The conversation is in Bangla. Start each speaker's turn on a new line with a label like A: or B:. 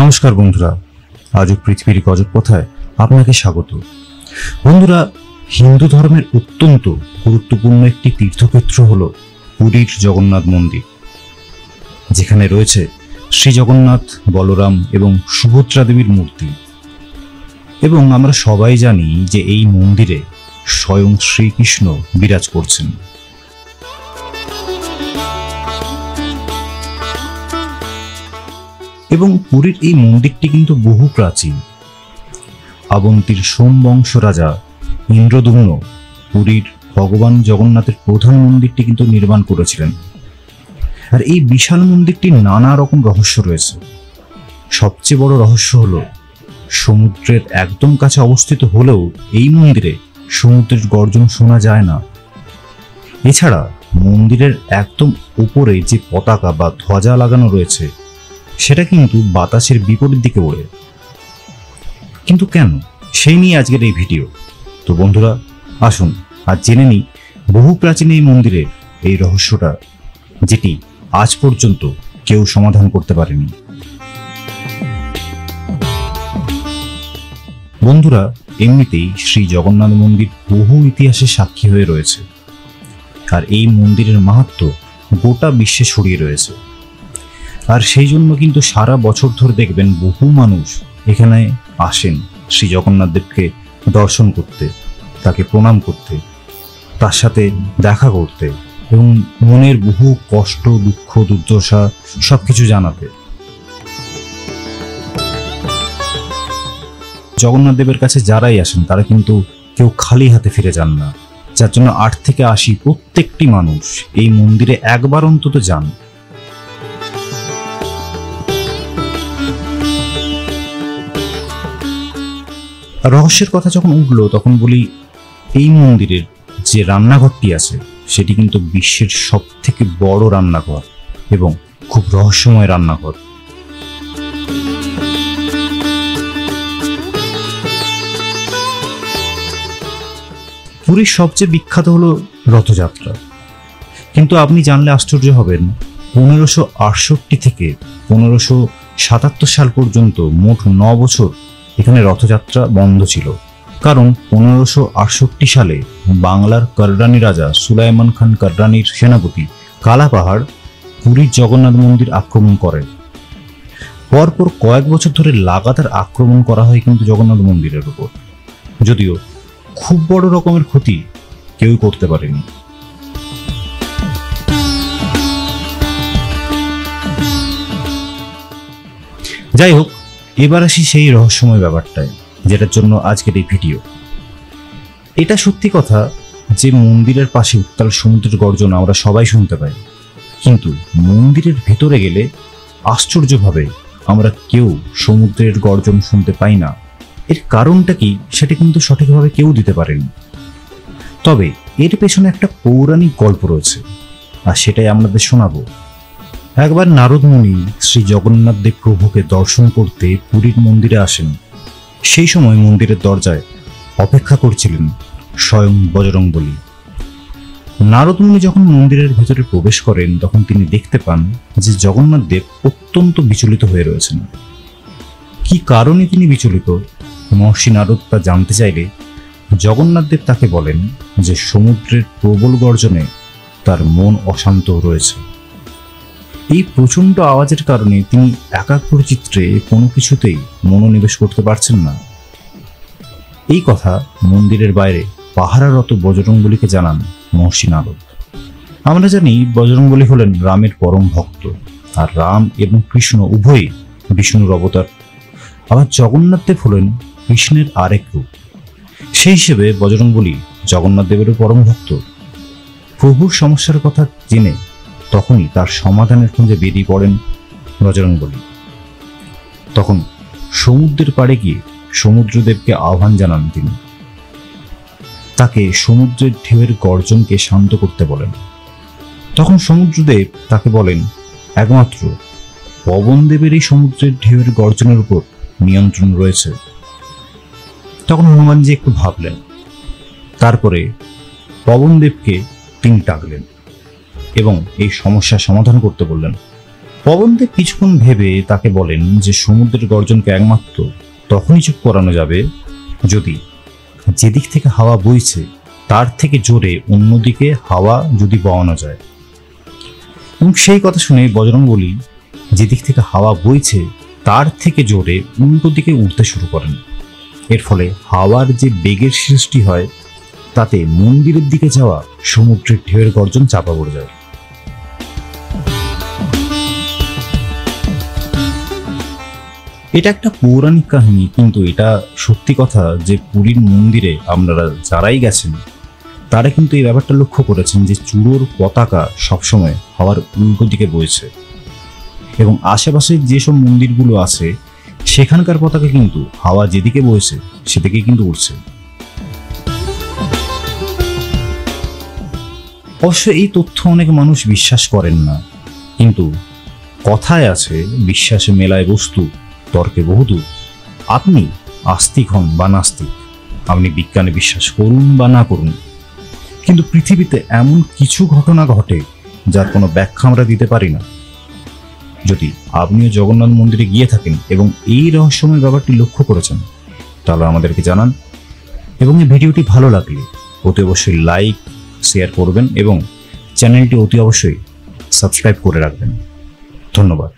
A: নমস্কার বন্ধুরা, আজও পৃথিবীর গজব কথায় আপনাকে স্বাগত। বন্ধুরা, হিন্দু ধর্মের অত্যন্ত গুরুত্বপূর্ণ একটি তীর্থক্ষেত্র হল পুরীর জগন্নাথ মন্দির, যেখানে রয়েছে শ্রী জগন্নাথ, বলরাম এবং সুভদ্রা দেবীর মূর্তি। এবং আমরা সবাই জানি যে এই মন্দিরে স্বয়ং শ্রীকৃষ্ণ বিরাজ করছেন। এবং পুরীর এই মন্দিরটি কিন্তু বহু প্রাচীন। অবন্তীর সোমবংশ রাজা ইন্দ্রদ্যুম্ন পুরীর ভগবান জগন্নাথের প্রধান মন্দিরটি কিন্তু নির্মাণ করেছিলেন। আর এই বিশাল মন্দিরটির নানা রকম রহস্য রয়েছে। সবচেয়ে বড় রহস্য হলো সমুদ্রের একদম কাছে অবস্থিত হলেও এই মন্দিরে সমুদ্রের গর্জন শোনা যায় না। এছাড়া মন্দিরের একদম উপরে যে পতাকা বা ধ্বজা লাগানো রয়েছে সেটা কিন্তু বাতাসের বিপরীত দিকে ওড়ে। কিন্তু কেন, সেই নিয়ে আজকের এই ভিডিও। তো বন্ধুরা, আসুন আজ জেনে নিই বহু প্রাচীন এই মন্দিরের এই রহস্যটা, যেটি আজ পর্যন্ত কেউ সমাধান করতে পারেনি। বন্ধুরা, এমনিতেই শ্রী জগন্নাথ মন্দির বহু ইতিহাসে সাক্ষী হয়ে রয়েছে। আর এই মন্দিরের মাহাত্ম্য গোটা বিশ্বে ছড়িয়ে রয়েছে। আর সেই জন্য কিন্তু সারা বছর ধরে দেখবেন বহু মানুষ এখানে আসেন শ্রী জগন্নাথ দেবকে দর্শন করতে, তাকে প্রণাম করতে, তার সাথে দেখা করতে এবং মনের বহু কষ্ট, দুঃখ, দুর্দশা সবকিছু জানাতে। জগন্নাথ দেবের কাছে যারাই আসেন তারা কিন্তু কেউ খালি হাতে ফিরে যান না, যার জন্য 8 থেকে 80 প্রত্যেকটি মানুষ এই মন্দিরে একবার অন্তত যান। রহস্যের কথা যখন উঠলো তখন বলি, এই মন্দিরের যে রান্নাঘরটি আছে সেটি কিন্তু বিশ্বের সব থেকে বড় রান্নাঘর এবং খুব রহস্যময় রান্নাঘর। পুরীর সবচেয়ে বিখ্যাত হলো রথযাত্রা। কিন্তু আপনি জানলে আশ্চর্য হবেন, 1568 থেকে 1577 সাল পর্যন্ত মোট 9 বছর এখানে রথযাত্রা বন্ধ ছিল। কারণ 1568 সালে বাংলার কররানী রাজা সুলাইমান খান কররানীর সেনাপতি কালাপাহাড় পুরীর জগন্নাথ মন্দির আক্রমণ করেন। পরপর কয়েক বছর ধরে লাগাতার আক্রমণ করা হয় কিন্তু জগন্নাথ মন্দিরের উপর, যদিও খুব বড় রকমের ক্ষতি কেউই করতে পারেনি। যাই হোক, এবার আসি সেই রহস্যময় ব্যাপারটায়, যেটার জন্য আজকের এই ভিডিও। এটা সত্যি কথা যে মন্দিরের পাশে উত্তাল সমুদ্রের গর্জন আমরা সবাই শুনতে পাই, কিন্তু মন্দিরের ভেতরে গেলে আশ্চর্যভাবে আমরা কেউ সমুদ্রের গর্জন শুনতে পাই না। এর কারণটা কি সেটা কিন্তু সঠিকভাবে কেউ দিতে পারেনি। তবে এর পেছনে একটা পৌরাণিক গল্প রয়েছে, আর সেটাই আমাদের শোনাবো। একবার নারদ মুনি শ্রী জগন্নাথ দেব প্রভুকে দর্শন করতে পুরীর মন্দিরে আসেন। সেই সময় মন্দিরের দরজায় অপেক্ষা করছিলেন স্বয়ং বজরংবলী। নারদ মুনি যখন মন্দিরের ভেতরে প্রবেশ করেন তখন তিনি দেখতে পান যে জগন্নাথ দেব অত্যন্ত বিচলিত হয়ে রয়েছেন। কি কারণে তিনি বিচলিত, মহর্ষি নারদ তা জানতে চাইলে জগন্নাথ দেব তাকে বলেন যে সমুদ্রের প্রবল গর্জনে তার মন অশান্ত রয়েছে। এই প্রচণ্ড আওয়াজের কারণে তিনি একাগ্র চিত্রে কোনো কিছুতেই মনোনিবেশ করতে পারছেন না। এই কথা মন্দিরের বাইরে পাহারারত বজরংবলীকে জানান মহর্ষি নারদ। আমরা জানি বজরংবলী হলেন রামের পরম ভক্ত, আর রাম এবং কৃষ্ণ উভয়ই বিষ্ণুর অবতার। আবার জগন্নাথ দেব হলেন কৃষ্ণের আরেক রূপ। সেই হিসেবে বজরংবলী জগন্নাথ দেবেরও পরম ভক্ত। প্রভুর সমস্যার কথা জেনে তখনই তার সমাধানের খোঁজে বেরিয়ে পড়েন বজরংবলী। তখন সমুদ্রের পাড়ে গিয়ে সমুদ্রদেবকে আহ্বান জানান তিনি। তাকে সমুদ্রের ঢেউয়ের গর্জনকে শান্ত করতে বলেন। তখন সমুদ্রদেব তাকে বলেন, একমাত্র পবনদেবেরই সমুদ্রের ঢেউয়ের গর্জনের উপর নিয়ন্ত্রণ রয়েছে। তখন হনুমানজি একটু ভাবলেন, তারপরে পবনদেবকে তিনি ডাকলেন এবং এই সমস্যার সমাধান করতে বললেন। পবনদেব কিছুক্ষণ ভেবে তাকে বলেন যে সমুদ্রের গর্জনকে একমাত্র তখনই চুপ করানো যাবে যদি যেদিক থেকে হাওয়া বইছে তার থেকে জোরে অন্যদিকে হাওয়া যদি বওয়ানো যায়। এবং সেই কথা শুনে বজরংবলী যেদিক থেকে হাওয়া বইছে তার থেকে জোরে উল্টো দিকে উঠতে শুরু করেন। এর ফলে হাওয়ার যে বেগের সৃষ্টি হয় তাতে মন্দিরের দিকে যাওয়া সমুদ্রের ঢেউয়ের গর্জন চাপা পড়ে যায়। এটা একটা পৌরাণিক কাহিনী, কিন্তু এটা সত্যি কথা যে পুরীর মন্দিরে আপনারা যারাই গেছেন তারা কিন্তু এই ব্যাপারটা লক্ষ্য করেছেন যে চূড়োর পতাকা সবসময় হাওয়ার উল্টো দিকে বইছে, এবং আশেপাশে যেসব মন্দিরগুলো আছে সেখানকার পতাকা কিন্তু হাওয়া যেদিকে বইছে সেদিকে কিন্তু উঠছে। অবশ্য এই তথ্য অনেক মানুষ বিশ্বাস করেন না, কিন্তু কথায় আছে বিশ্বাসে মেলায় বস্তু, তর্কে বহুদূর। আপনি আস্তিক হন বা নাস্তিক, আপনি বিজ্ঞানে বিশ্বাস করুন বা না করুন, কিন্তু পৃথিবীতে এমন কিছু ঘটনা ঘটে যার কোনো ব্যাখ্যা আমরা দিতে পারি না। যদি আপনিও জগন্নাথ মন্দিরে গিয়ে থাকেন এবং এই রহস্যময় ব্যাপারটি লক্ষ্য করেছেন তাহলে আমাদেরকে জানান, এবং এই ভিডিওটি ভালো লাগলে অতি অবশ্যই লাইক শেয়ার করবেন এবং চ্যানেলটি অতি অবশ্যই সাবস্ক্রাইব করে রাখবেন। ধন্যবাদ।